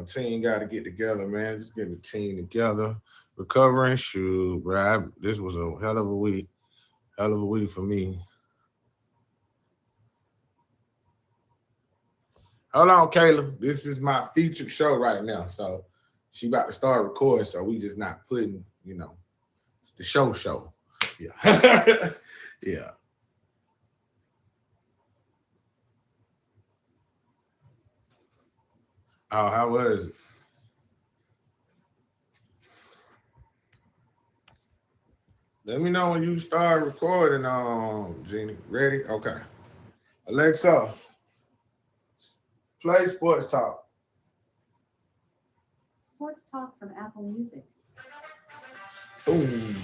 Team got to get together, man. Just get the team together. Recovering, shoot, bro. This was a hell of a week. Hell of a week for me. Hold on, Kayla. This is my featured show right now. So she about to start recording. So we just not putting, the show. Yeah. Yeah. Oh, how was it? Let me know when you start recording, Jeannie. Ready? Okay. Alexa, play Sports Talk. Sports Talk from Apple Music. Boom.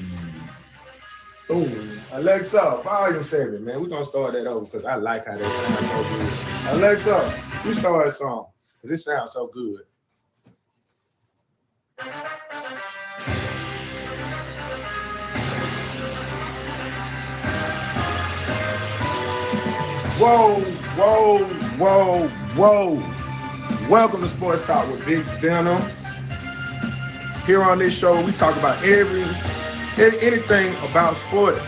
Boom. Alexa, volume 7, man. We're going to start that over because I like how that sounds so good. Alexa, you start a song because it sounds so good. Whoa, whoa, whoa, whoa. Welcome to Sports Talk with Big Venom. Here on this show, we talk about anything about sports.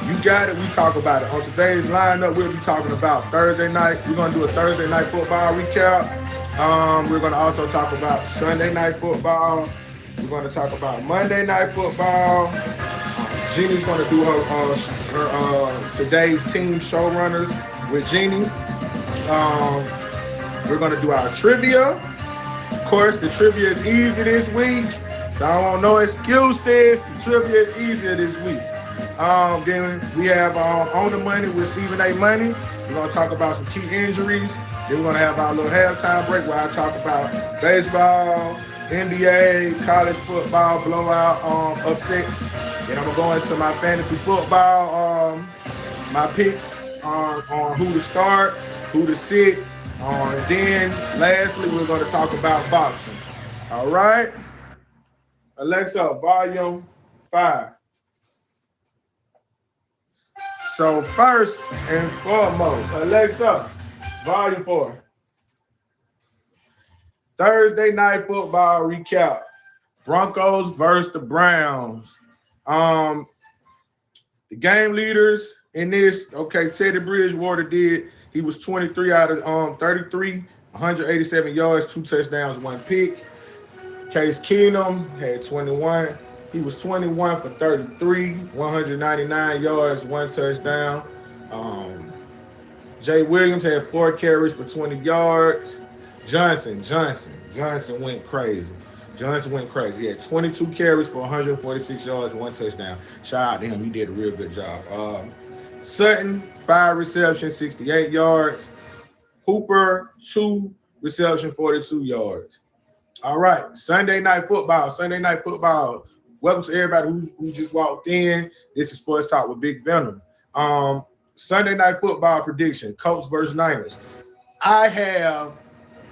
You got it, we talk about it. On today's lineup, we'll be talking about Thursday night. We're going to do a Thursday night football recap. We're going to also talk about Sunday night football. We're going to talk about Monday night football. Jeannie's going to do her today's team showrunners with Jeannie. We're going to do our trivia. Of course, the trivia is easy this week, so I don't want no excuses. The trivia is easier this week. Then we have On the Money with Stephen A. Money. We're going to talk about some key injuries. Then we're going to have our little halftime break where I talk about baseball, NBA, college football, blowout upsets. Then I'm going to go into my fantasy football, my picks on who to start, who to sit. And then lastly, we're going to talk about boxing. All right. Alexa, volume 5. So first and foremost, Alexa, volume 4. Thursday night football recap. Broncos versus the Browns. The game leaders in this, Teddy Bridgewater did. He was 23 out of 33, 187 yards, 2 touchdowns, 1 pick. Case Keenum had 21. He was 21 for 33, 199 yards, 1 touchdown. Jay Williams had 4 carries for 20 yards. Johnson went crazy. He had 22 carries for 146 yards, 1 touchdown. Shout out to him. He did a real good job. Sutton, 5 receptions, 68 yards. Hooper, 2 receptions, 42 yards. All right, Sunday night football. Welcome to everybody who just walked in. This is Sports Talk with Big Venom. Sunday night football prediction, Colts versus Niners. I have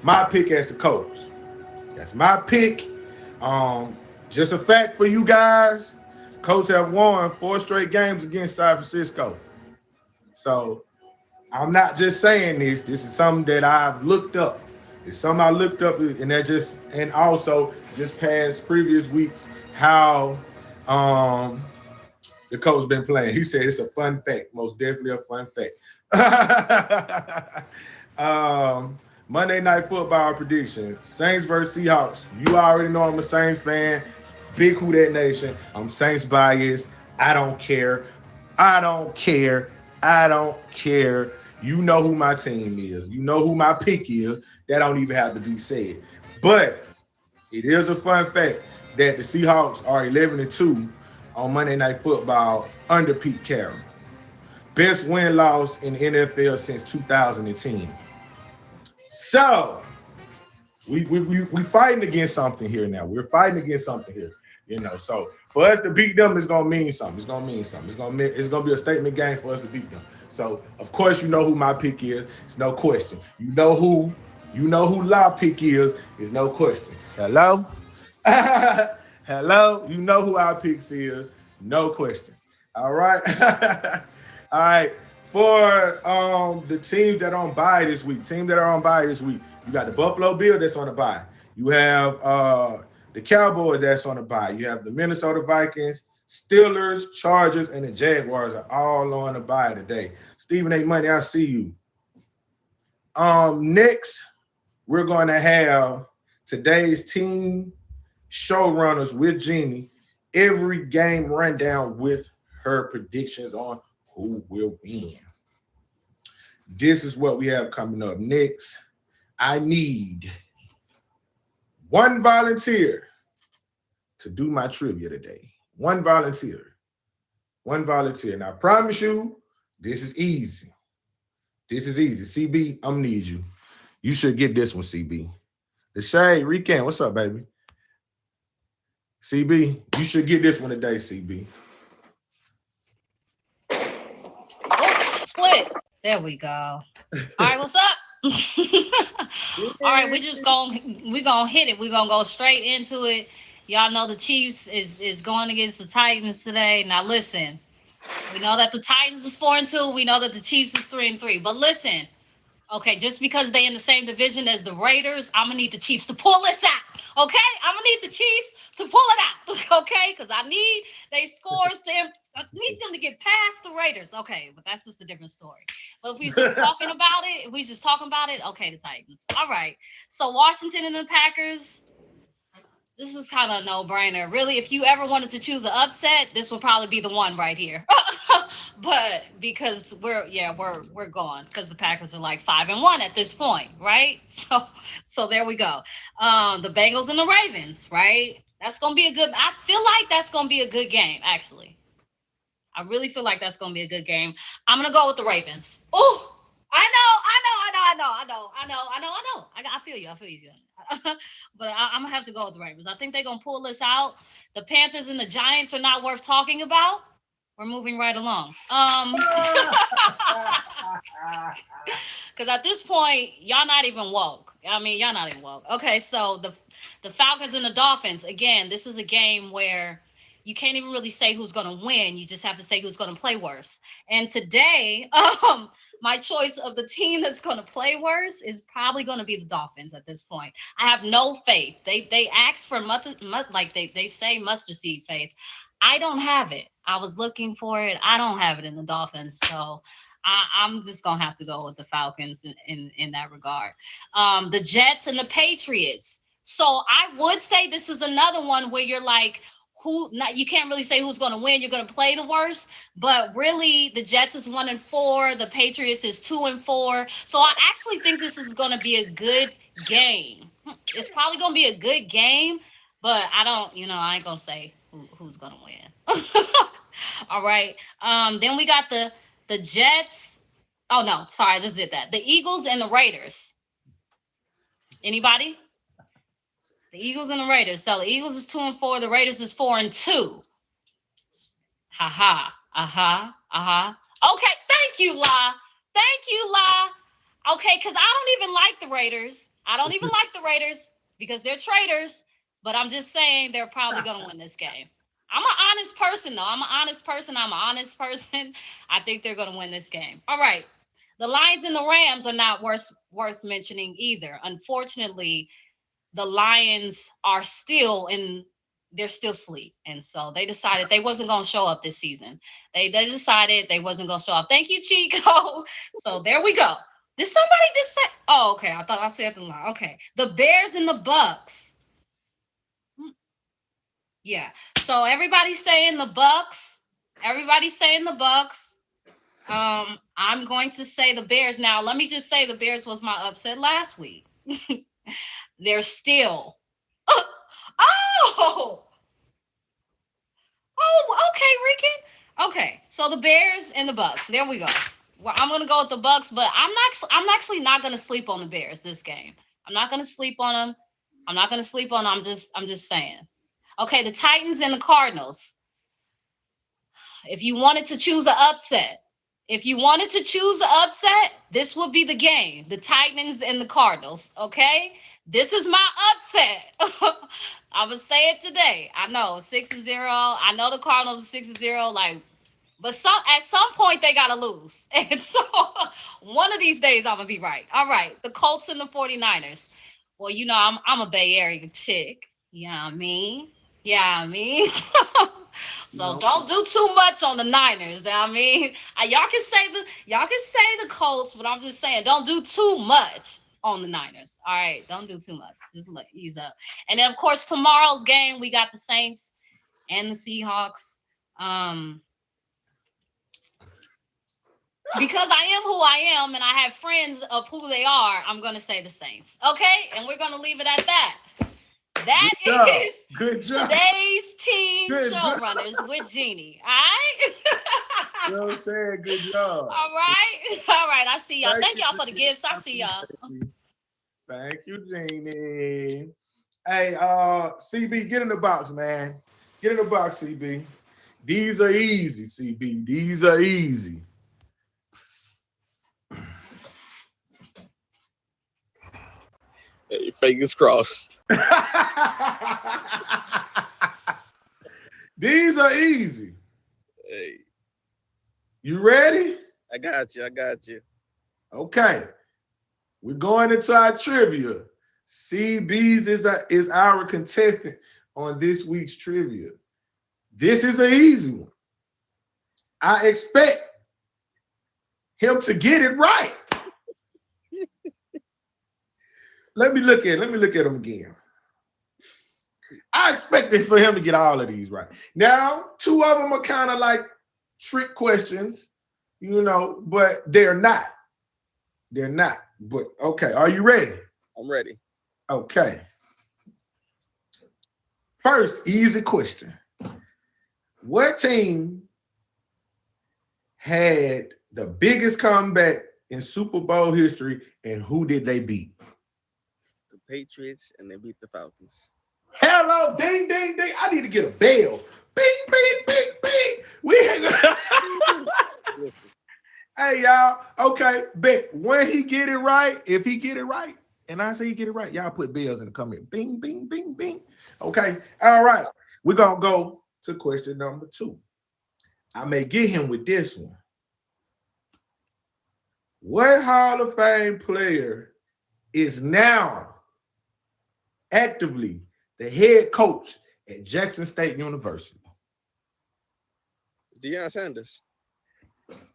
my pick as the Colts. That's my pick. Just a fact for you guys, Colts have won 4 straight games against San Francisco. So I'm not just saying this. This is something that I've looked up. It's something I looked up, and also just past previous weeks how the Colts been playing. He said it's a fun fact, most definitely a fun fact. Monday night football prediction: Saints versus Seahawks. You already know I'm a Saints fan. Big Who Dat Nation. I'm Saints biased. I don't care. You know who my team is. You know who my pick is. That don't even have to be said. But it is a fun fact that the Seahawks are 11-2 on Monday Night Football under Pete Carroll. Best win-loss in the NFL since 2010. So we fighting against something here now. We're fighting against something here. So for us to beat them, it's gonna mean something. It's gonna be a statement game for us to beat them. So of course you know who my pick is. It's no question. You know who La pick is. It's no question. Hello? Hello? You know who our picks is. No question. All right. All right. For the teams that are on bye this week, you got the Buffalo Bills that's on the bye. You have the Cowboys that's on the bye. You have the Minnesota Vikings, Steelers, Chargers, and the Jaguars are all on the bye today. Stephen A. Money, I see you. Next, we're going to have today's team showrunners with Jeannie. Every game rundown with her predictions on who will win. This is what we have coming up next. I need one volunteer to do my trivia today. One volunteer. One volunteer. And I promise you, this is easy. This is easy. CB, I'm gonna need you. You should get this one, CB. The Shade, Rican, what's up, baby? CB, you should get this one today, CB. Oh, split. There we go. All right, what's up? All right, we're gonna hit it. We're gonna go straight into it. Y'all know the Chiefs is going against the Titans today. Now listen, we know that the Titans is 4-2. We know that the Chiefs is 3-3. But listen, okay, just because they in the same division as the Raiders, I'm gonna need the Chiefs to pull this out. Okay, I'm gonna need the Chiefs to pull it out. Okay, because I need they scores them. I need them to get past the Raiders. Okay, but that's just a different story. But if we just talking about it, okay, the Titans. All right. So Washington and the Packers. This is kind of a no-brainer. Really, if you ever wanted to choose an upset, this will probably be the one right here. But because we're gone because the Packers are like 5-1 at this point, right? So there we go. The Bengals and the Ravens, right? That's gonna be I feel like that's gonna be a good game, actually. I really feel like that's gonna be a good game. I'm gonna go with the Ravens. Oh, I feel you. But I'm gonna have to go with the Ravens. I think they're gonna pull this out. The Panthers and the Giants are not worth talking about. We're moving right along. Because at this point, y'all not even woke. Y'all not even woke. Okay, so the Falcons and the Dolphins. Again, this is a game where you can't even really say who's gonna win. You just have to say who's gonna play worse. And today, my choice of the team that's going to play worse is probably going to be the Dolphins at this point. I have no faith. They ask for they say mustard seed faith. I don't have it. I was looking for it. I don't have it in the Dolphins. So I'm just going to have to go with the Falcons in that regard. The Jets and the Patriots. So I would say this is another one where you're like, you can't really say who's going to win. You're going to play the worst, but really the Jets is 1-4. The Patriots is 2-4. So I actually think this is going to be a good game. It's probably going to be a good game, but I ain't going to say who's going to win. All right. Then we got the Jets. Oh no, sorry. I just did that. The Eagles and the Raiders. Anybody? The Eagles and the Raiders. So the Eagles is 2-4. The Raiders is 4-2. Okay, thank you, La. Okay, because I don't even like the Raiders. Because they're traitors. But I'm just saying they're probably going to win this game. I'm an honest person, though. I'm an honest person. I think they're going to win this game. All right. The Lions and the Rams are not worth mentioning either. Unfortunately, the Lions are they're still asleep. And so they decided they wasn't going to show up this season. They decided they wasn't going to show up. Thank you, Chico. So there we go. Did somebody just say, oh, okay. I thought I said the line. Okay. The Bears and the Bucks. Yeah. So everybody's saying the Bucks. I'm going to say the Bears. Now, let me just say the Bears was my upset last week. They're still. Oh, okay, Rican. Okay, so the Bears and the Bucks. There we go. Well, I'm gonna go with the Bucks, but I'm actually not gonna sleep on the Bears this game. I'm not gonna sleep on them. I'm just saying. Okay, the Titans and the Cardinals. If you wanted to choose an upset, this would be the game. The Titans and the Cardinals. Okay. This is my upset. I'm going to say it today. I know 6-0. I know the Cardinals are 6-0. But at some point they got to lose. And so one of these days I'm going to be right. All right. The Colts and the 49ers. Well, you know, I'm a Bay Area chick. Yeah, I mean. Yeah, I mean. So No. don't do too much on the Niners. I mean, y'all can say the Colts, but I'm just saying don't do too much on the Niners. All right, don't do too much. Just let ease up. And then of course tomorrow's game we got the Saints and the Seahawks. Because I am who I am and I have friends of who they are, I'm gonna say the Saints. Okay, and we're gonna leave it at that. That is good job. Today's team Good showrunners with Jeannie. All right. You know what I'm saying? Good job. All right. All right. I see y'all. Thank y'all for the Jeannie. gifts. I see y'all. Thank you, Jeannie. Hey, CB, get in the box, man. Get in the box, CB. These are easy, CB. These are easy. Hey, fingers crossed. These are easy. Hey, You ready? I got you. I got you. Okay. We're going into our trivia. CB's is our contestant on this week's trivia. This is an easy one. I expect him to get it right. Let me look at him again. I expected for him to get all of these right. Now, two of them are kind of like trick questions, you know, but they're not. They're not. But okay, are you ready? I'm ready. Okay. First, easy question. What team had the biggest comeback in Super Bowl history and who did they beat? The Patriots, and they beat the Falcons. Hello, ding, ding, ding. I need to get a bell. Bing, bing, bing, bing. Listen, Hey, y'all. Okay, bet when he get it right, if he get it right, and I say he get it right, y'all put bells in the comment. Bing, bing, bing, bing. Okay, all right. We're going to go to question number 2. I may get him with this one. What Hall of Fame player is now actively the head coach at Jackson State University? Deion Sanders.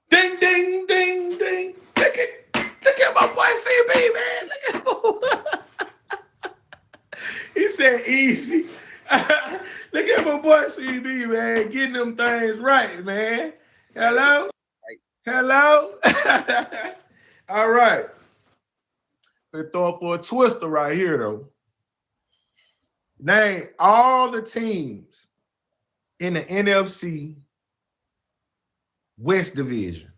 Ding, ding, ding, ding. Look at my boy CB, man. Look at he said easy. Look at my boy CB, man. Getting them things right, man. Hello? Hello? All right. They're throwing for a twister right here, though. Name all the teams in the NFC West Division.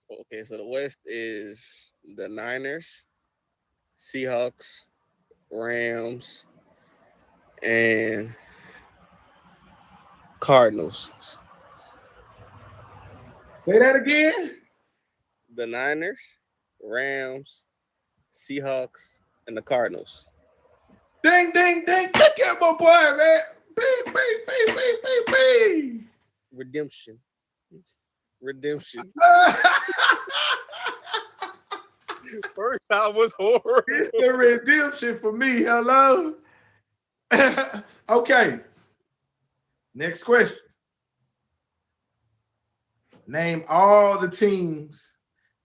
Okay, so the West is the Niners, Seahawks, Rams, and Cardinals. Say that again. The Niners, Rams, Seahawks, and the Cardinals. Ding, ding, ding. Look at my boy, man. Bing, bing, bing, bing, bing, bing. Redemption. First time was horrible. It's the redemption for me. Hello. Okay. Next question. Name all the teams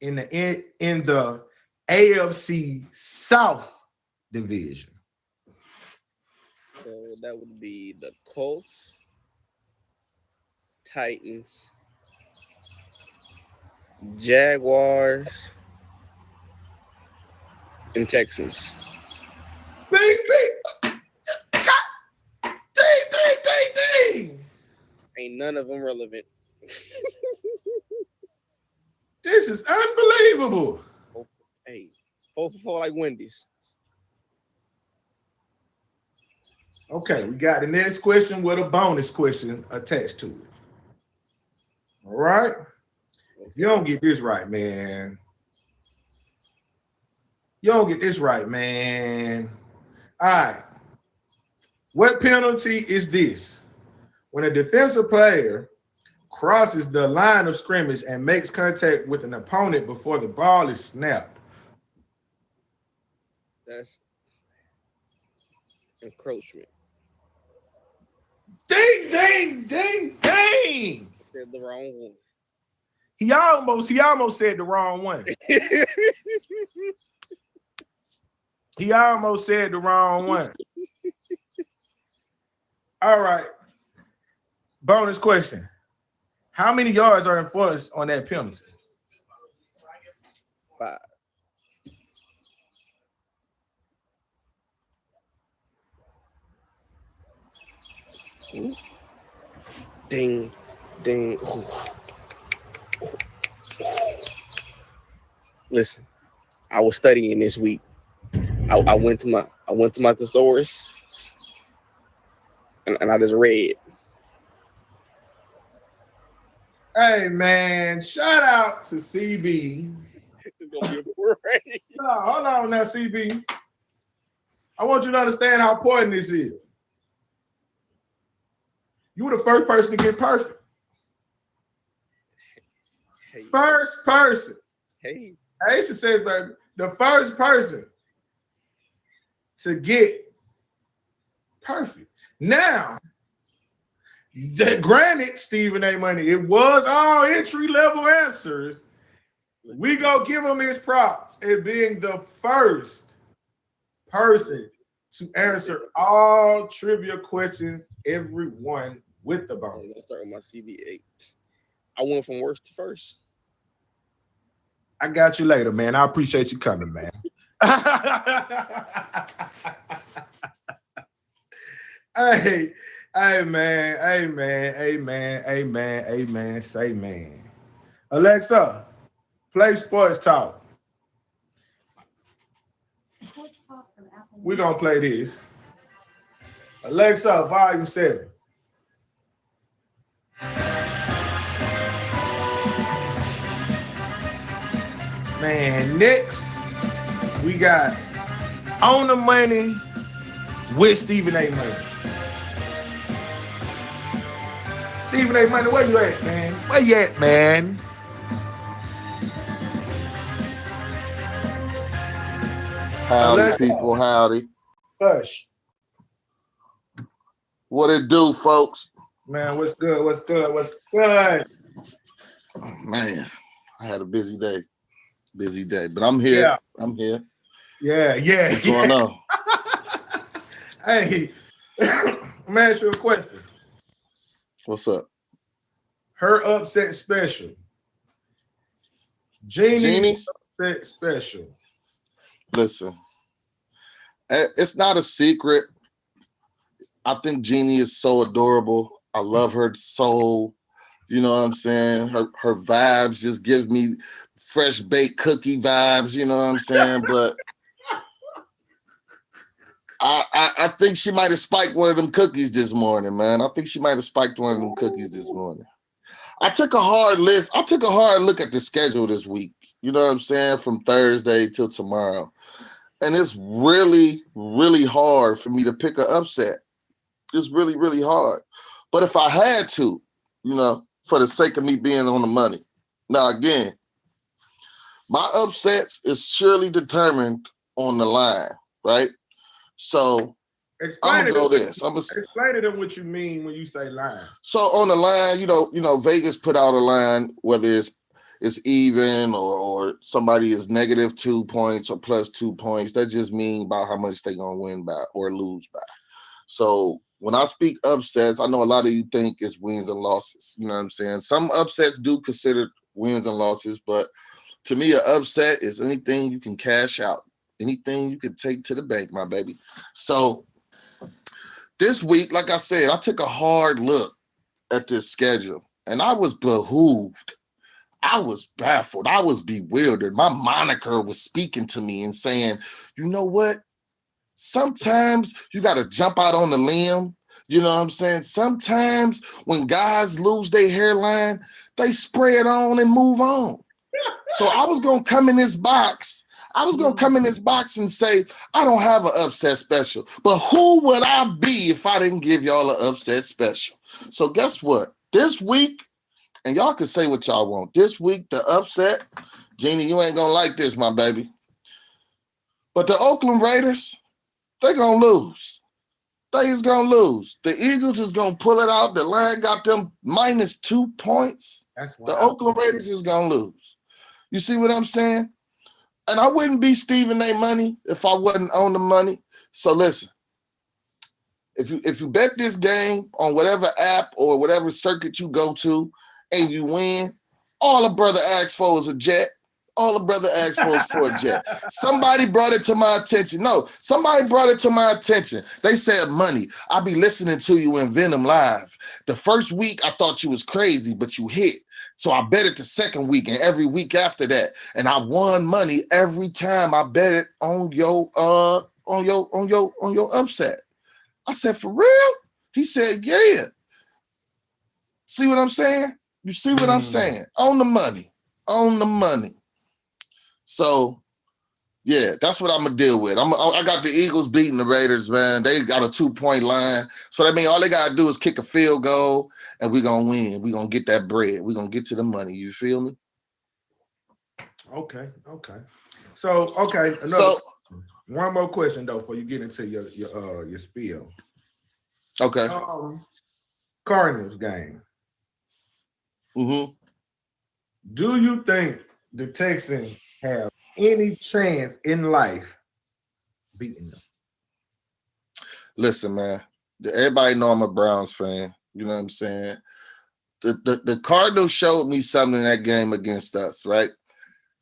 in the AFC South Division. So that would be the Colts, Titans, Jaguars, and Texans. Bing, bing. God. Ding, ding, ding, ding. Ain't none of them relevant. This is unbelievable. Hey, 4 for 4 like Wendy's. Okay, we got the next question with a bonus question attached to it. All right. If you don't get this right, man. You don't get this right, man. All right. What penalty is this? When a defensive player crosses the line of scrimmage and makes contact with an opponent before the ball is snapped. That's encroachment. Ding, ding, ding, ding. I said the wrong one. He almost said the wrong one. He almost said the wrong one. All right. Bonus question. How many yards are enforced on that penalty? 5. Ooh. Ding, ding. Ooh. Listen, I was studying this week. I went to my thesaurus and I just read. Hey man, shout out to CB. It's gonna be great. No, hold on now, CB. I want you to understand how important this is. You were the first person to get perfect. Hey, First person. hey. Aisha says, baby, the first person to get perfect. Now, granted, Stephen A. Money, it was all entry-level answers. We go give him his props at being the first person to answer all trivia questions, everyone with the I'm bonus. gonna start with my CB8. I went from worst to first. I got you later, man. I appreciate you coming, man. Hey, amen. Say man. Alexa, play sports talk. Sports talk from Apple We're Music. gonna play this. Alexa, volume 7. Man, next we got On the Money with Stephen A. Money. Stephen A. Money, where you at, man? Where you at, man? Howdy, Alexa. people, howdy. Hush. What it do, folks? Man, what's good? What's good? What's good? Oh, man, I had a busy day. But I'm here. Yeah. I'm here. Yeah. What's going on? Hey, let me ask you a question. What's up? Her upset special. Jeannie's Jeannie's? upset special. Listen, it's not a secret. I think Jeannie is so adorable. I love her soul. You know what I'm saying? Her vibes just give me fresh baked cookie vibes. You know what I'm saying? But I think she might have spiked one of them cookies this morning, man. I think she might have spiked one of them cookies this morning. I took a hard look at the schedule this week. You know what I'm saying? From Thursday till tomorrow. And it's really, really hard for me to pick an upset. It's really, really hard. But if I had to, you know, for the sake of me being on the money. Now, again, my upsets is surely determined on the line, right? So I'm gonna go this. Explain to them what you mean when you say line. So on the line, you know, Vegas put out a line, whether it's even or somebody is -2 points or +2 points. That just means about how much they're gonna win by or lose by. So when I speak upsets, I know a lot of you think it's wins and losses. You know what I'm saying? Some upsets do consider wins and losses, but to me, an upset is anything you can cash out, anything you can take to the bank, my baby. So this week, like I said, I took a hard look at this schedule and I was behooved. I was baffled. I was bewildered. My moniker was speaking to me and saying, you know what? Sometimes you got to jump out on the limb. You know what I'm saying? Sometimes when guys lose their hairline, they spray it on and move on. So I was going to come in this box. And say, I don't have an upset special. But who would I be if I didn't give y'all an upset special? So guess what? This week, and y'all can say what y'all want. This week, the upset, Jeannie, you ain't going to like this, my baby. But the Oakland Raiders, they're going to lose. They is going to lose. The Eagles is going to pull it out. The line got them -2 points. The Oakland Raiders is going to lose. You see what I'm saying? And I wouldn't be Stephen A. Money if I wasn't on the money. So listen, if you bet this game on whatever app or whatever circuit you go to and you win, all a brother asks for is a jet. All a brother asks for is for a jet. Somebody brought it to my attention. No, somebody brought it to my attention. They said, Money, I be listening to you in Venom Live. The first week, I thought you was crazy, but you hit. So I bet it the second week and every week after that. And I won money every time I bet it on your upset. I said, for real? He said, yeah. See what I'm saying? You see what I'm saying? On the money. On the money. So, yeah, that's what I'm going to deal with. I got the Eagles beating the Raiders, man. They got a 2-point line. So that means all they got to do is kick a field goal, and we're going to win. We're going to get that bread. We're going to get to the money. You feel me? Okay. So, one more question, though, before you get into your spiel. Okay. Cardinals game. Mm-hmm. Do you think the Texans have any chance in life beating them? Listen, man. Everybody know I'm a Browns fan. You know what I'm saying? The Cardinals showed me something in that game against us, right?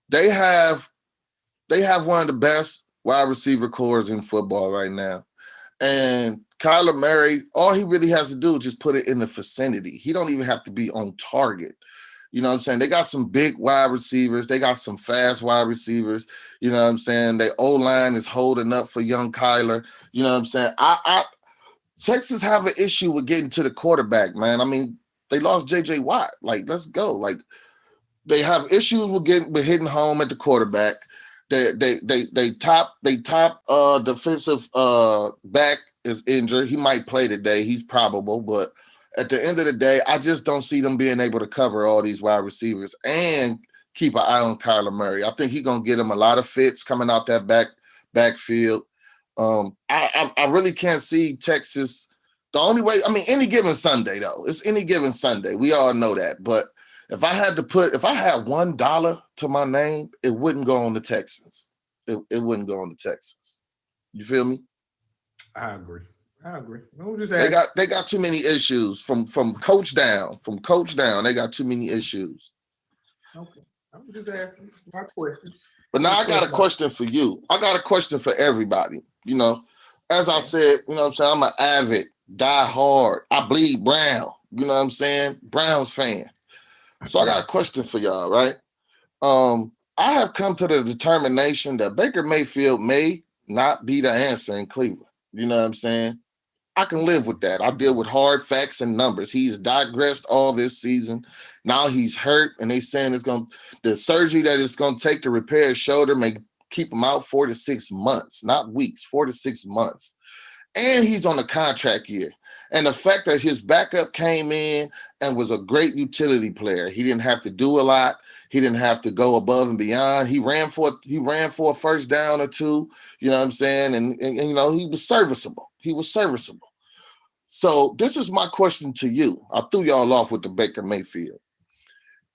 They have one of the best wide receiver cores in football right now. And Kyler Murray, all he really has to do is just put it in the vicinity. He don't even have to be on target. You know what I'm saying? They got some big wide receivers. They got some fast wide receivers. You know what I'm saying? Their O-line is holding up for young Kyler. You know what I'm saying? Texas have an issue with getting to the quarterback, man. I mean, they lost J.J. Watt. Like, let's go. Like, they have issues with hitting home at the quarterback. They top defensive back is injured. He might play today. He's probable, but at the end of the day, I just don't see them being able to cover all these wide receivers and keep an eye on Kyler Murray. I think he's gonna get him a lot of fits coming out that backfield. I really can't see Texas. The only way, I mean, any given Sunday though, it's any given Sunday. We all know that, but if I had $1 to my name, it wouldn't go on the Texans. It wouldn't go on the Texans. You feel me? I agree. They got too many issues from coach down. From coach down, they got too many issues. Okay. I'm just asking my question. But now I got a question for you. I got a question for everybody. You know, as I said, you know what I'm saying? I'm an avid, die hard. I bleed brown. You know what I'm saying? Browns fan. So I got a question for y'all, right? I have come to the determination that Baker Mayfield may not be the answer in Cleveland. You know what I'm saying? I can live with that. I deal with hard facts and numbers. He's digressed all this season. Now he's hurt, and they saying the surgery that it's going to take to repair his shoulder may keep him out 4 to 6 months, not weeks, 4 to 6 months. And he's on a contract year. And the fact that his backup came in and was a great utility player, he didn't have to do a lot. He didn't have to go above and beyond. He ran for a first down or two, you know what I'm saying? And you know, he was serviceable. So this is my question to you. I threw y'all off with the Baker Mayfield.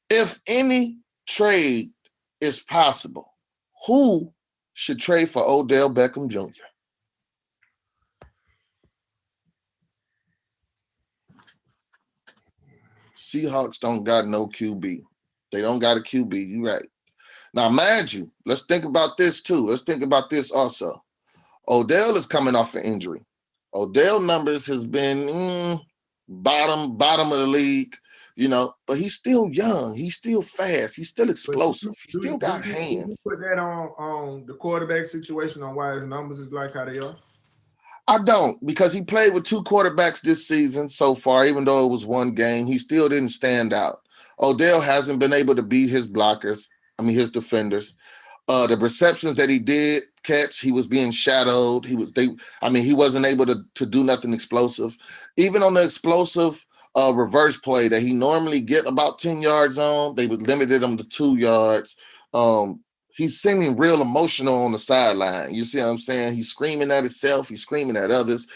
If any trade is possible, who should trade for Odell Beckham Jr.? Seahawks don't got no QB. They don't got a QB. You're right. Now, mind you, let's think about this too. Let's think about this also. Odell is coming off an injury. Odell numbers has been bottom of the league, you know, but he's still young. He's still fast. He's still explosive. He still got hands. You put that on the quarterback situation on why his numbers is like how they are? I don't, because he played with 2 quarterbacks this season so far, even though it was one game. He still didn't stand out. Odell hasn't been able to beat his his defenders. The receptions that he did catch, he was being shadowed. He wasn't able to do nothing explosive. Even on the explosive reverse play that he normally get about 10 yards on, they would limited him to 2 yards. he's seeming real emotional on the sideline. You see what I'm saying? He's screaming at himself. He's screaming at others.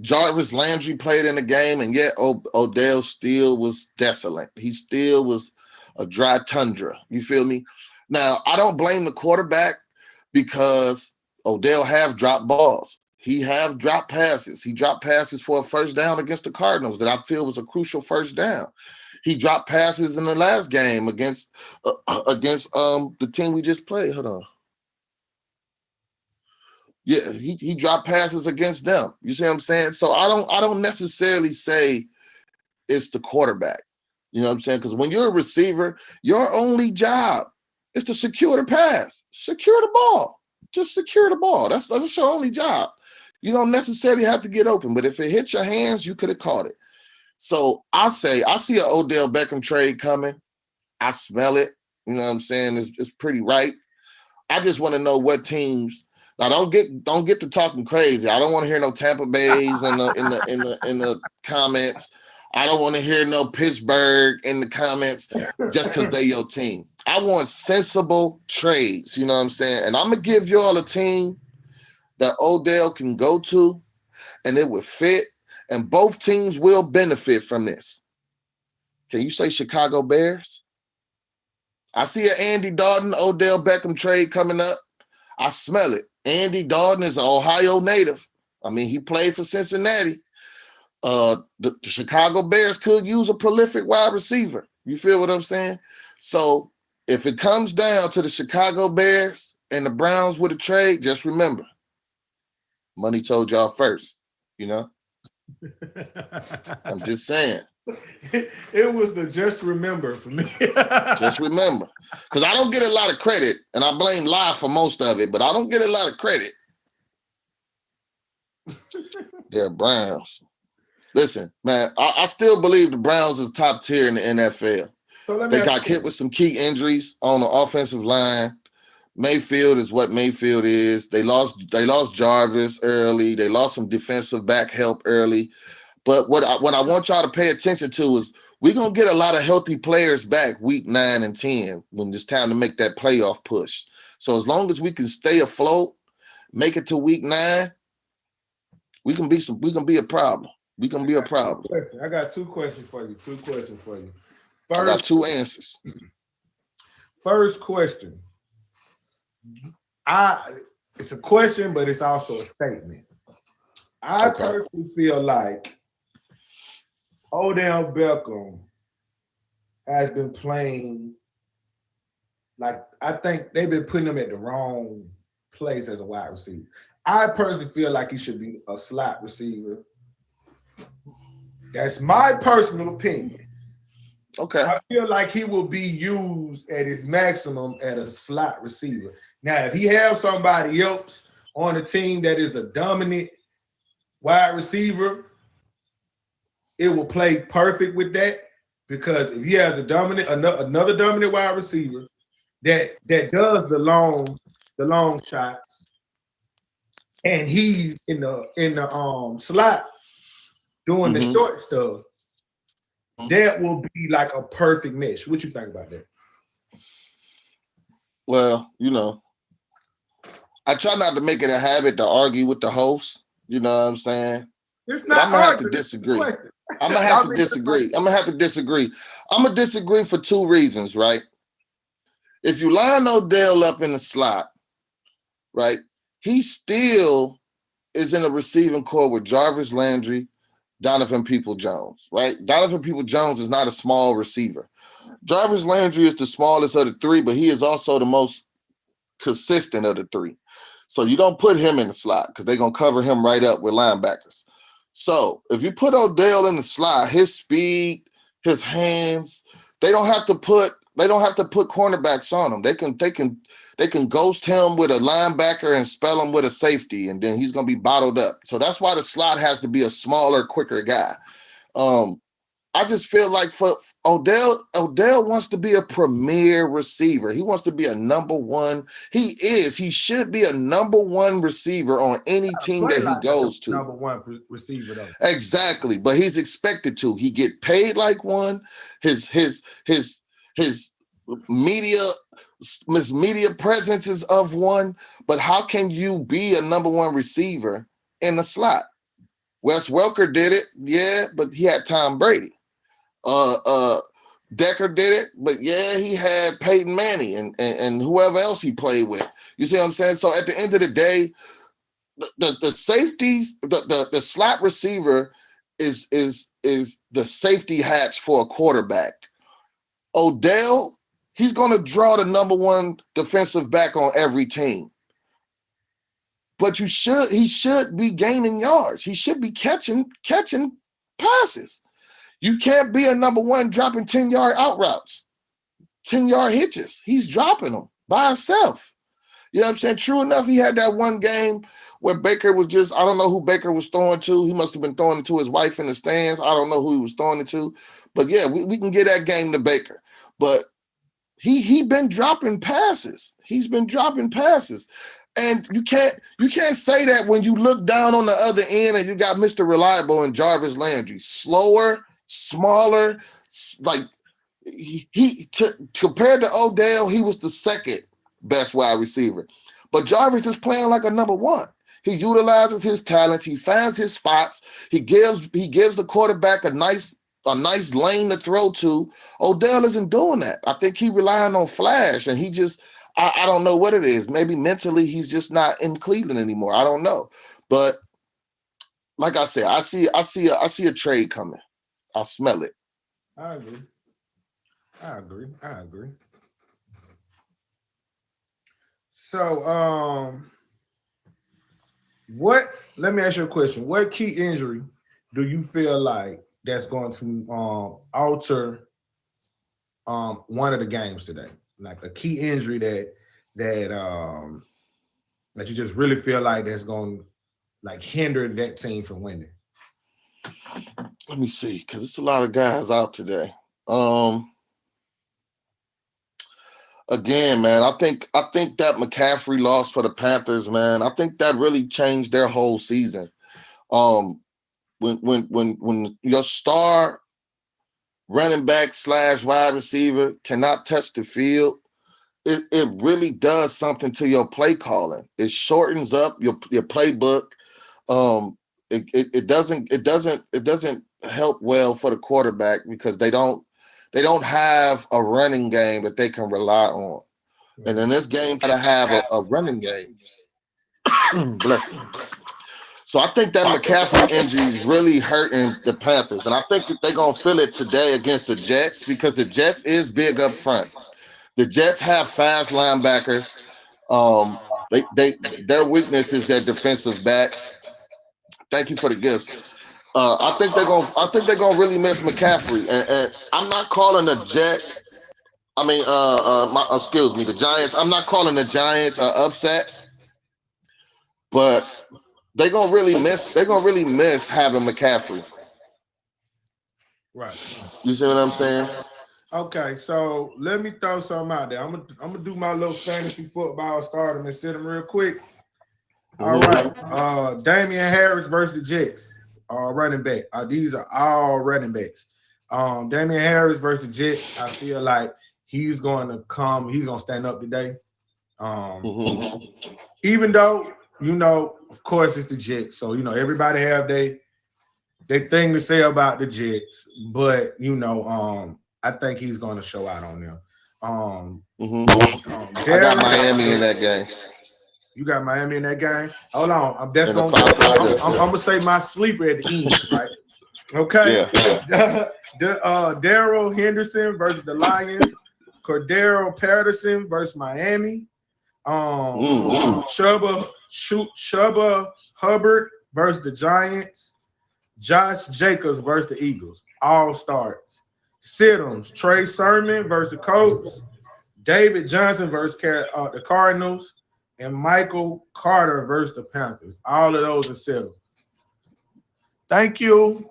Jarvis Landry played in the game, and yet Odell still was desolate. He still was a dry tundra. You feel me? Now, I don't blame the quarterback because Odell have dropped balls. He have dropped passes. He dropped passes for a first down against the Cardinals that I feel was a crucial first down. He dropped passes in the last game against the team we just played. Hold on. Yeah, he dropped passes against them. You see what I'm saying? So I don't necessarily say it's the quarterback. You know what I'm saying? Because when you're a receiver, your only job is to secure the pass, secure the ball. Just secure the ball. That's your only job. You don't necessarily have to get open, but if it hits your hands, you could have caught it. So I see an Odell Beckham trade coming. I smell it. You know what I'm saying? It's pretty right. I just want to know what teams. Now don't get to talking crazy. I don't want to hear no Tampa Bays in the comments. I don't want to hear no Pittsburgh in the comments just because they your team. I want sensible trades. You know what I'm saying? And I'm gonna give y'all a team that Odell can go to, and it would fit. And both teams will benefit from this. Can you say Chicago Bears? I see an Andy Dalton, Odell Beckham trade coming up. I smell it. Andy Dalton is an Ohio native. I mean, he played for Cincinnati. The Chicago Bears could use a prolific wide receiver. You feel what I'm saying? So if it comes down to the Chicago Bears and the Browns with a trade, just remember, money told y'all first, you know? I'm just saying. It was the just remember for me. Just remember. Because I don't get a lot of credit, and I blame Live for most of it, but I don't get a lot of credit. They're Browns. Listen, man, I still believe the Browns is top tier in the NFL. So they got hit with some key injuries on the offensive line. Mayfield is what Mayfield is. They lost Jarvis early. They lost some defensive back help early. But what I want y'all to pay attention to is we're going to get a lot of healthy players back week 9 and 10 when it's time to make that playoff push. So as long as we can stay afloat, make it to week 9, we can be a problem. We can be a problem. I got 2 questions for you. First, I got 2 answers. First question. It's a question, but it's also a statement. I personally feel like Odell Beckham has been playing like I think they've been putting him at the wrong place as a wide receiver. I personally feel like he should be a slot receiver. That's my personal opinion. Okay. I feel like he will be used at his maximum at a slot receiver. Now, if he has somebody else on the team that is a dominant wide receiver, it will play perfect with that, because if he has another dominant wide receiver that does the long shots, and he's in the slot doing the short stuff, that will be like a perfect mesh. What you think about that? Well, you know, I try not to make it a habit to argue with the host. You know what I'm saying? It's not. I'm gonna have to disagree. I'm gonna have to disagree. I'm gonna disagree for 2 reasons, right? If you line Odell up in the slot, right, he still is in a receiving core with Jarvis Landry, Donovan People-Jones, right? Donovan People-Jones is not a small receiver. Jarvis Landry is the smallest of the 3, but he is also the most consistent of the 3. So you don't put him in the slot because they're going to cover him right up with linebackers. So if you put Odell in the slot, his speed, his hands, they don't have to put cornerbacks on him. They can ghost him with a linebacker and spell him with a safety, and then he's going to be bottled up. So that's why the slot has to be a smaller, quicker guy. I just feel like for Odell wants to be a premier receiver. He wants to be a number 1. He should be a number 1 receiver on any team that he goes to. Number 1 receiver, though. Exactly, but he's expected to. He get paid like one. His media His media presence is of one, but how can you be a number one receiver in the slot? Wes Welker did it, yeah, but he had Tom Brady. Decker did it, but yeah, he had Peyton Manning and whoever else he played with. You see what I'm saying? So at the end of the day, the safeties, the slot receiver is the safety hatch for a quarterback. Odell, he's going to draw the number one defensive back on every team. But he should be gaining yards. He should be catching passes. You can't be a number one dropping 10-yard out routes, 10-yard hitches. He's dropping them by himself. You know what I'm saying? True enough, he had that one game where Baker was just, I don't know who Baker was throwing to. He must have been throwing it to his wife in the stands. I don't know who he was throwing it to. But yeah, we can get that game to Baker. But he been dropping passes. He's been dropping passes. And you can't say that when you look down on the other end and you got Mr. Reliable and Jarvis Landry. Slower, smaller, like compared to Odell, he was the second best wide receiver. But Jarvis is playing like a number one. He utilizes his talents. He finds his spots. He gives the quarterback a nice lane to throw to. Odell isn't doing that. I think he relying on flash, and he just I don't know what it is. Maybe mentally he's just not in Cleveland anymore. I don't know. But like I said, I see a trade coming. I smell it. I agree. So, let me ask you a question. What key injury do you feel like that's going to alter one of the games today? Like a key injury that you just really feel like that's going to like hinder that team from winning? Let me see, because it's a lot of guys out today. Again, man, I think that McCaffrey loss for the Panthers, man, I think that really changed their whole season. When your star running back / wide receiver cannot touch the field, it really does something to your play calling. It shortens up your playbook. It doesn't help well for the quarterback because they don't have a running game that they can rely on. And in this game, gotta have a running game. Bless you. So I think that McCaffrey injury is really hurting the Panthers. And I think that they're going to feel it today against the Jets because the Jets is big up front. The Jets have fast linebackers. Their weakness is their defensive backs. Thank you for the gift. I think they're gonna really miss McCaffrey. And I'm not calling the Giants. I'm not calling the Giants an upset, but they're gonna really miss having McCaffrey. Right. You see what I'm saying? Okay, so let me throw something out there. I'm gonna do my little fantasy football stardom and sit them real quick. All right. Damian Harris versus the Jets. Running back. These are all running backs. Damian Harris versus the Jets. I feel like he's gonna stand up today. Even though, of course it's the Jets. So, everybody have their thing to say about the Jets, but I think he's gonna show out on them. I got Miami in that game. You got Miami in that game? Hold on. I'm gonna say my sleeper at the end, right? Okay. Yeah. Darrell Henderson versus the Lions. Cordero Patterson versus Miami. Chuba Hubbard versus the Giants. Josh Jacobs versus the Eagles. All starts. Siddons, Trey Sermon versus the Colts. David Johnson versus the Cardinals. And Michael Carter versus the Panthers. All of those are settled. Thank you.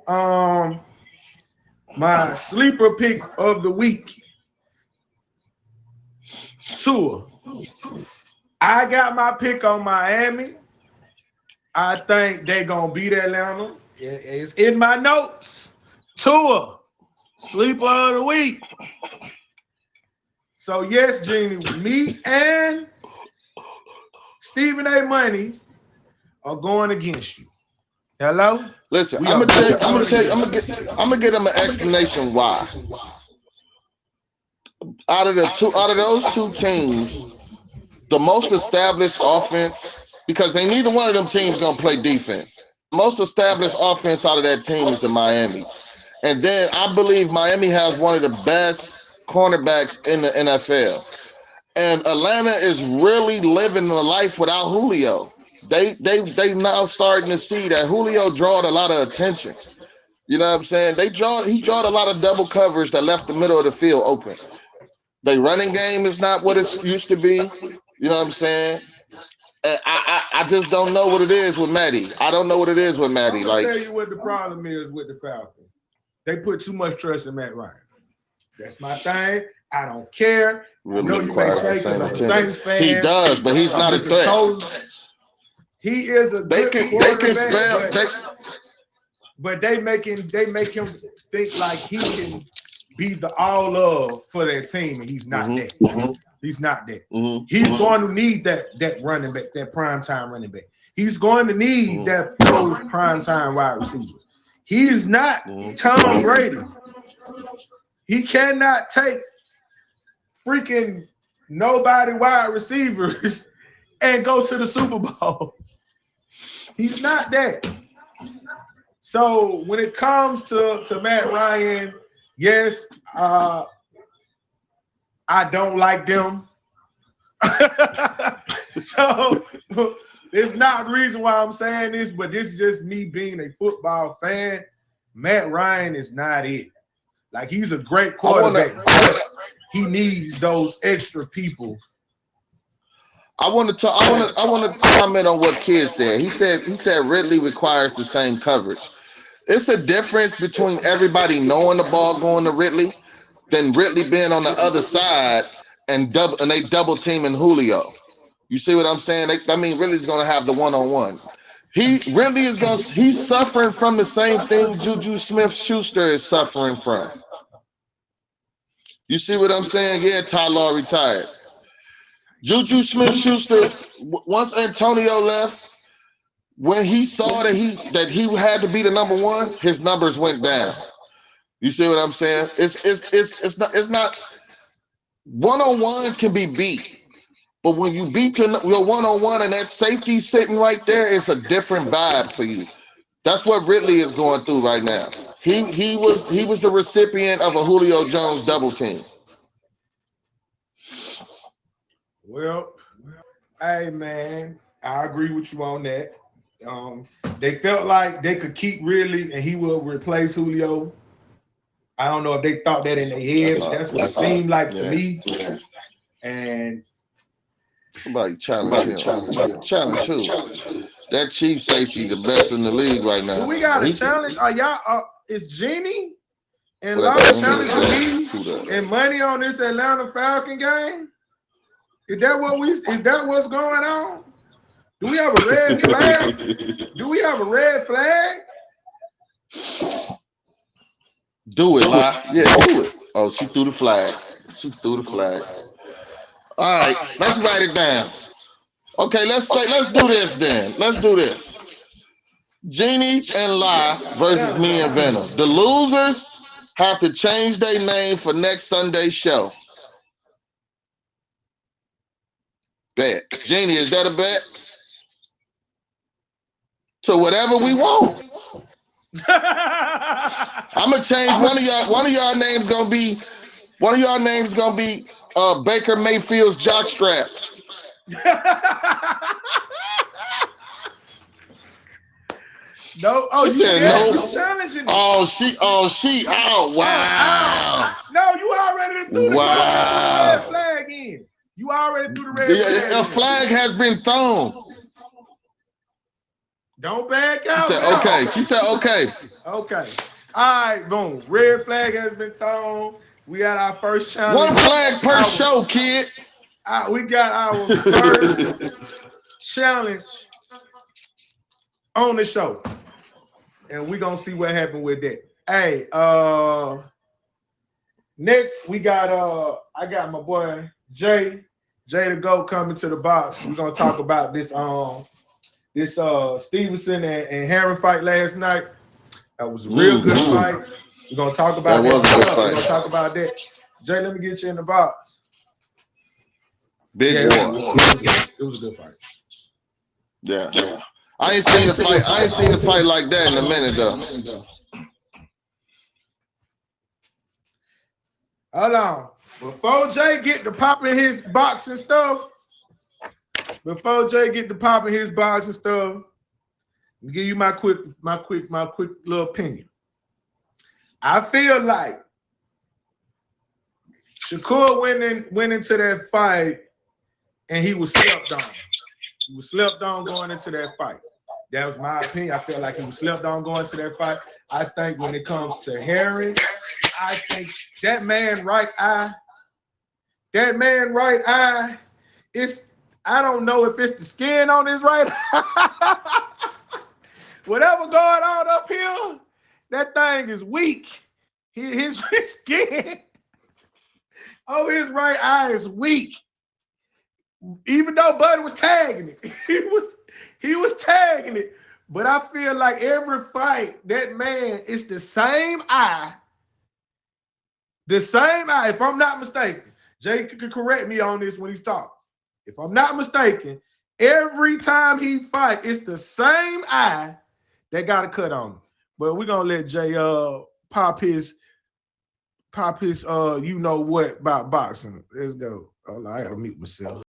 My sleeper pick of the week. Tua. I got my pick on Miami. I think they're going to beat Atlanta. It's in my notes. Tua. Sleeper of the week. So yes, Jeannie, me and Stephen A. Money are going against you. Hello? Listen, We I'm are gonna tell you, going against I'm gonna get them an explanation why. Out of those two teams, the most established offense, because they neither one of them teams gonna play defense. Most established offense out of that team is the Miami. And then I believe Miami has one of the best cornerbacks in the NFL. And Atlanta is really living the life without Julio. They now starting to see that Julio drawed a lot of attention. You know what I'm saying? He drawed a lot of double coverage that left the middle of the field open. Their running game is not what it used to be. You know what I'm saying? And I just don't know what it is with Matty. I don't know what it is with Matty. I'm gonna Like, tell you what the problem is with the Falcons. They put too much trust in Matt Ryan. That's my thing. I don't care. really I know you may requires the say same because I'm a attention. Saints fan. He does, but he's not a threat. He is a They good can quarterback, spell. but they make him think like he can be the all of for their team, and he's not that. He's not that. He's going to need that running back, that prime time running back. He's going to need those prime time wide receivers. He's not Tom Brady. He cannot take freaking nobody wide receivers and go to the Super Bowl. He's not that. So when it comes to Matt Ryan, yes, I don't like them. So it's not the reason why I'm saying this, but this is just me being a football fan. Matt Ryan is not it. Like, he's a great quarterback, but he needs those extra people. I want to comment on what Kid said. He said Ridley requires the same coverage. It's the difference between everybody knowing the ball going to Ridley than Ridley being on the other side and they double teaming Julio. You see what I'm saying? Ridley's gonna have the one-on-one. He's suffering from the same thing Juju Smith-Schuster is suffering from. You see what I'm saying? Yeah, Ty Law retired. Juju Smith-Schuster, once Antonio left, when he saw that he had to be the number one, his numbers went down. You see what I'm saying? It's not one-on-ones can be beat. But when you beat your one-on-one and that safety sitting right there, it's a different vibe for you. That's what Ridley is going through right now. He was the recipient of a Julio Jones double team. Well, hey man, I agree with you on that. They felt like they could keep Ridley and he will replace Julio. I don't know if they thought that in their head, but that's what it seemed like to me. And somebody challenge him. Challenge who? That Chief safety, the best in the league right now. we got a challenge. Are y'all? Is Jeannie and Laura challenging me and Money on this Atlanta Falcon game? Is that what's going on? Do we have a red flag? Do we have a red flag? Do it, La. Yeah, do it. Oh, she threw the flag. All right, let's write it down. Okay, let's do this then. Let's do this. Jeannie and La versus me and Venom. The losers have to change their name for next Sunday's show. Bet. Jeannie, is that a bet? To whatever we want. I'm gonna change one of y'all names gonna be Baker Mayfield's jockstrap. No. Oh, she said no. Challenging. Oh, wow. No, you already threw the red flag in. You already threw the red flag. A flag has been thrown. Don't back out. She said okay. Okay. All right, boom. Red flag has been thrown. We got our first challenge. One flag per show, kid. We got our first challenge on the show. And we're going to see what happened with that. Hey, Next, we got I got my boy Jay to go coming to the box. We're gonna talk about this Stevenson and Herring fight last night. That was a real good fight. We're gonna talk about That was a good We're fight. gonna talk about that. Jay, let me get you in the box. Big Yeah, war. it was a good fight. Yeah. I ain't seen the fight. I ain't seen the fight like that in a minute though. Hold on. Before Jay get to popping his boxing stuff, let me give you my quick little opinion. I feel like Shakur went into that fight and he was slept on. He was slept on going into that fight. That was my opinion. I feel like he was slept on going to that fight. I think when it comes to Herring, I think that man right eye, it's, I don't know if it's the skin on his right eye. Whatever going on up here, that thing is weak. His skin over his right eye is weak. Even though Buddy was tagging it, he was tagging it. But I feel like every fight, that man, it's the same eye. The same eye, if I'm not mistaken. Jay could correct me on this when he's talking. If I'm not mistaken, every time he fight, it's the same eye that got a cut on him. But we're gonna let Jay pop his you know what about boxing. Let's go. Hold on, I gotta mute myself.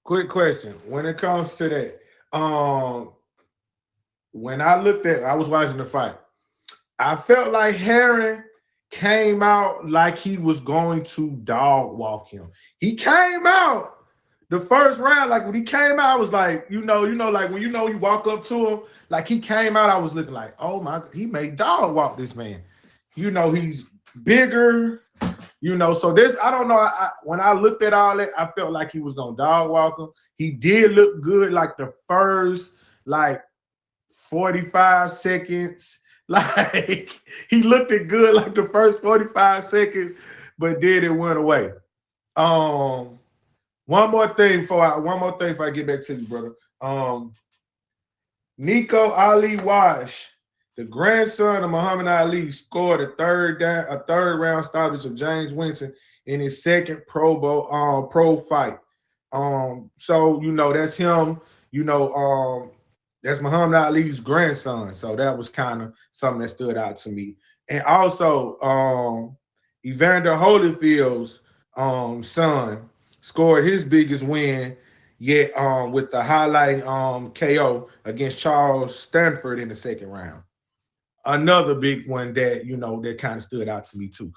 Quick question. When it comes to that, when I was watching the fight. I felt like Herring came out like he was going to dog walk him. He came out the first round, like when he came out, I was like, like when you walk up to him, like he came out, I was looking like, oh my, he made dog walk this man. He's bigger, so this, I don't know. When I looked at all that, I felt like he was gonna dog walk him. He did look good like the first, like 45 seconds. Like he looked it good like the first 45 seconds, but then it went away. One more thing before I get back to you, brother. Nico Ali Wash, the grandson of Muhammad Ali, scored a third round stoppage of James Winston in his second pro fight. So that's him. That's Muhammad Ali's grandson. So that was kind of something that stood out to me. And also, Evander Holyfield's son scored his biggest win yet with the highlight KO against Charles Stanford in the second round. Another big one that that kind of stood out to me too.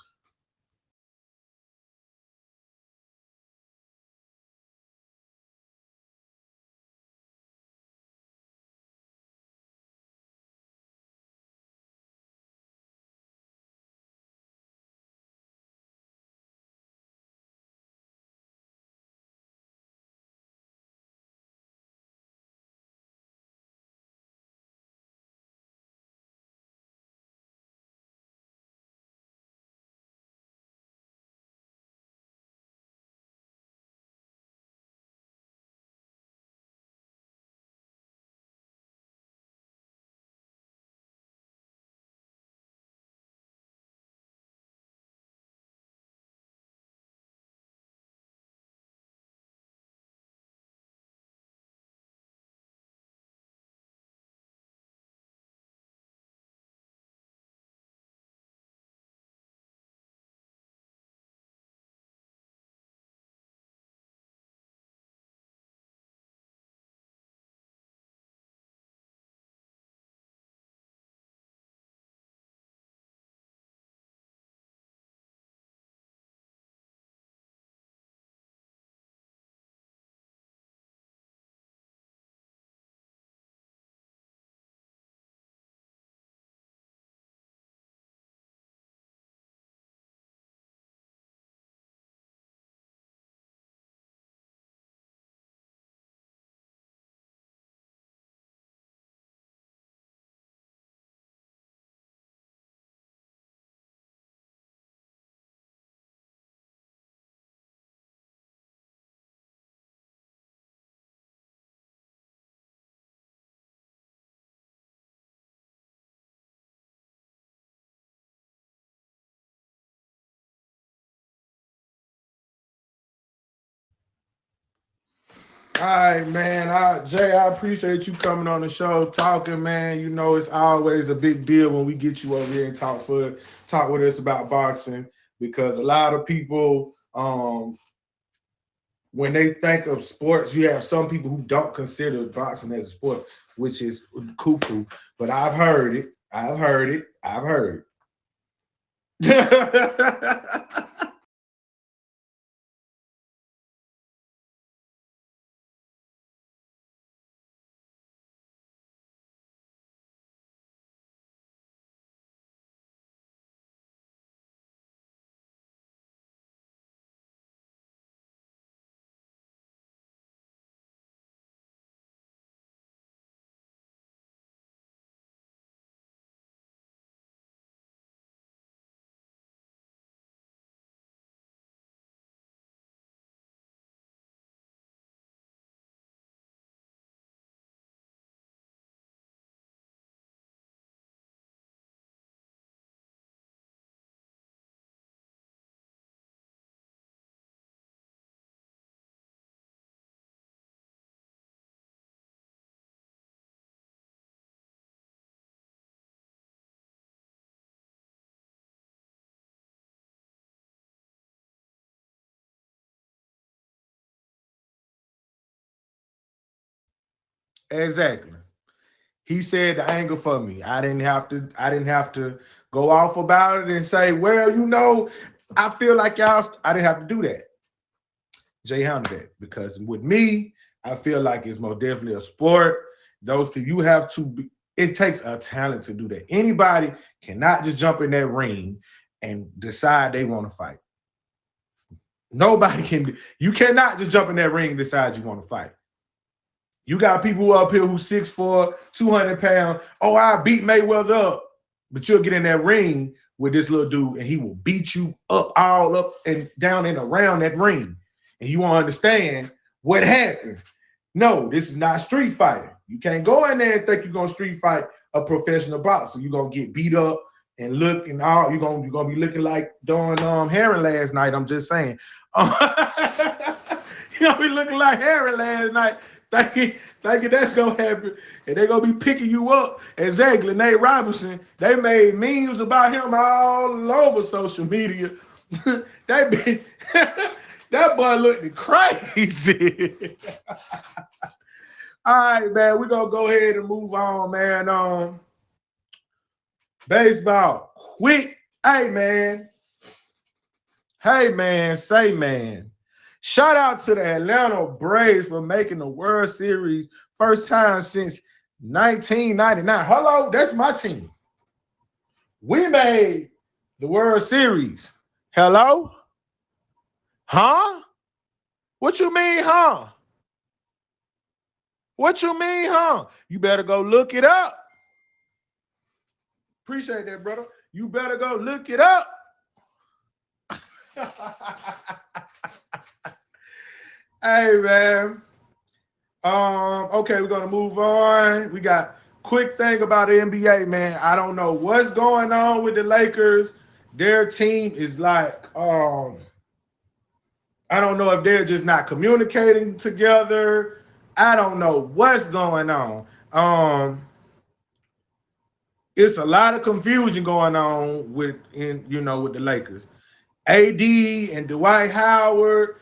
All right, man. Jay, I appreciate you coming on the show, talking, man. It's always a big deal when we get you over here and talk with us about boxing, because a lot of people, when they think of sports, you have some people who don't consider boxing as a sport, which is cuckoo. But I've heard it. I've heard it. Exactly. He said the anger for me. I didn't have to go off about it and say, well, you know, I feel like y'all. I didn't have to do that. Jay handled that because with me, I feel like it's most definitely a sport. Those people, you have to be, it takes a talent to do that. Anybody cannot just jump in that ring and decide they want to fight. Nobody can. You cannot just jump in that ring and decide you want to fight. You got people up here who's 6'4", 200 pounds. Oh, I beat Mayweather up. But you'll get in that ring with this little dude and he will beat you up all up and down and around that ring. And you won't understand what happened. No, this is not street fighting. You can't go in there and think you're going to street fight a professional boxer. You're going to get beat up and look and all. You're going to be looking like Dawn Herring last night. I'm just saying. You're going to be looking like Herring last night. Thinking that's gonna happen, and they're gonna be picking you up. Exactly, Nate Robinson. They made memes about him all over social media. That boy looked crazy. All right, man. We're gonna go ahead and move on, man. Baseball. Quick. Hey, man. Say, man. Shout out to the Atlanta Braves for making the World Series first time since 1999. Hello, that's my team. We made the World Series. Hello? Huh? What you mean, huh? What you mean, huh? You better go look it up. Appreciate that, brother. You better go look it up. Hey, man. Okay, we're gonna move on. We got quick thing about the NBA, man. I don't know what's going on with the Lakers. Their team is like, I don't know if they're just not communicating together. I don't know what's going on. It's a lot of confusion going on with the Lakers. AD and Dwight Howard.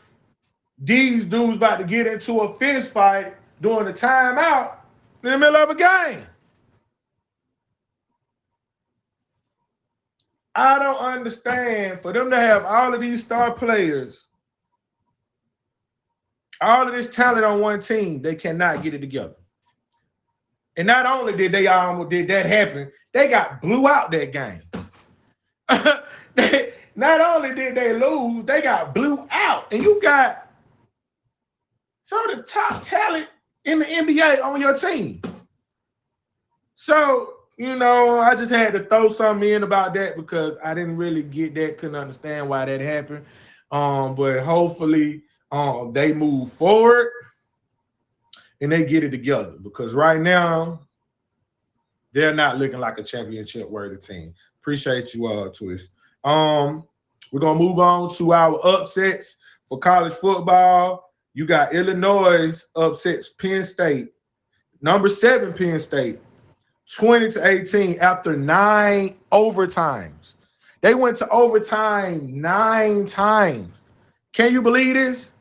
These dudes about to get into a fist fight during the timeout in the middle of a game. I don't understand for them to have all of these star players, all of this talent on one team, they cannot get it together. And not only did that happen, they got blew out that game. Not only did they lose, they got blew out. And you got some of the top talent in the NBA on your team. So, I just had to throw something in about that because I didn't really get that, couldn't understand why that happened. But hopefully they move forward and they get it together because right now they're not looking like a championship-worthy team. Appreciate you, Twist. We're going to move on to our upsets for college football. You got Illinois upsets Penn State. Number 7 Penn State, 20-18 after 9 overtimes. They went to overtime 9 times. Can you believe this?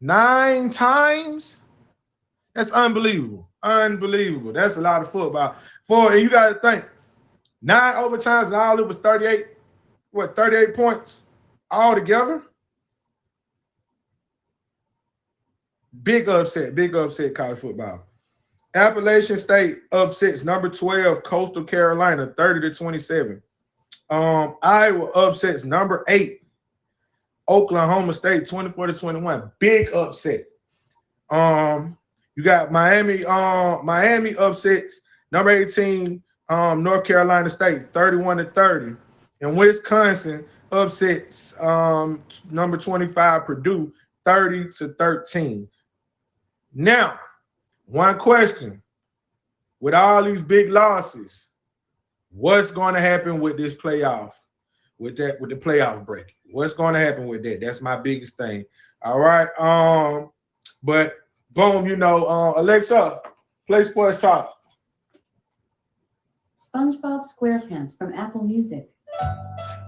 9 times? That's unbelievable. Unbelievable. That's a lot of football. And you got to think, 9 overtimes and all it was 38 points all together? Big upset college football. Appalachian State upsets number 12 Coastal Carolina 30-27. Iowa upsets number 8 Oklahoma State 24-21. Big upset. You got Miami upsets number 18 North Carolina State 31-30. And Wisconsin upsets number 25 Purdue 30-13. Now, one question. With all these big losses, what's going to happen with this playoff? With the playoff break? What's going to happen with that? That's my biggest thing. All right. But boom, Alexa, play Sports Talk. SpongeBob SquarePants from Apple Music.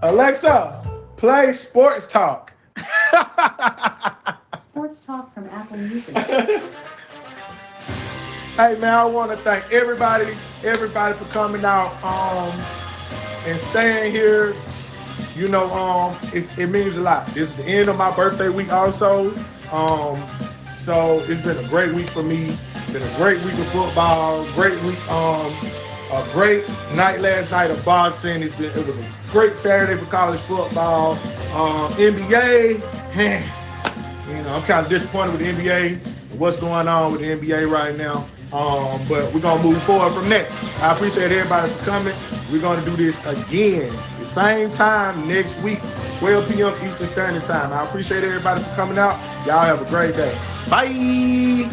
Alexa, play Sports Talk. Sports Talk from Apple Music. Hey man, I want to thank everybody for coming out and staying here. You know, it means a lot. This is the end of my birthday week also. So it's been a great week for me. It's been a great week of football, great week, a great night last night of boxing. It was a great Saturday for college football. NBA, man, you know, I'm kind of disappointed with the NBA and what's going on with the NBA right now. But we're gonna move forward from that. I appreciate everybody for coming. We're gonna do this again, the same time next week, 12 p.m. Eastern Standard Time. I appreciate everybody for coming out. Y'all have a great day. Bye.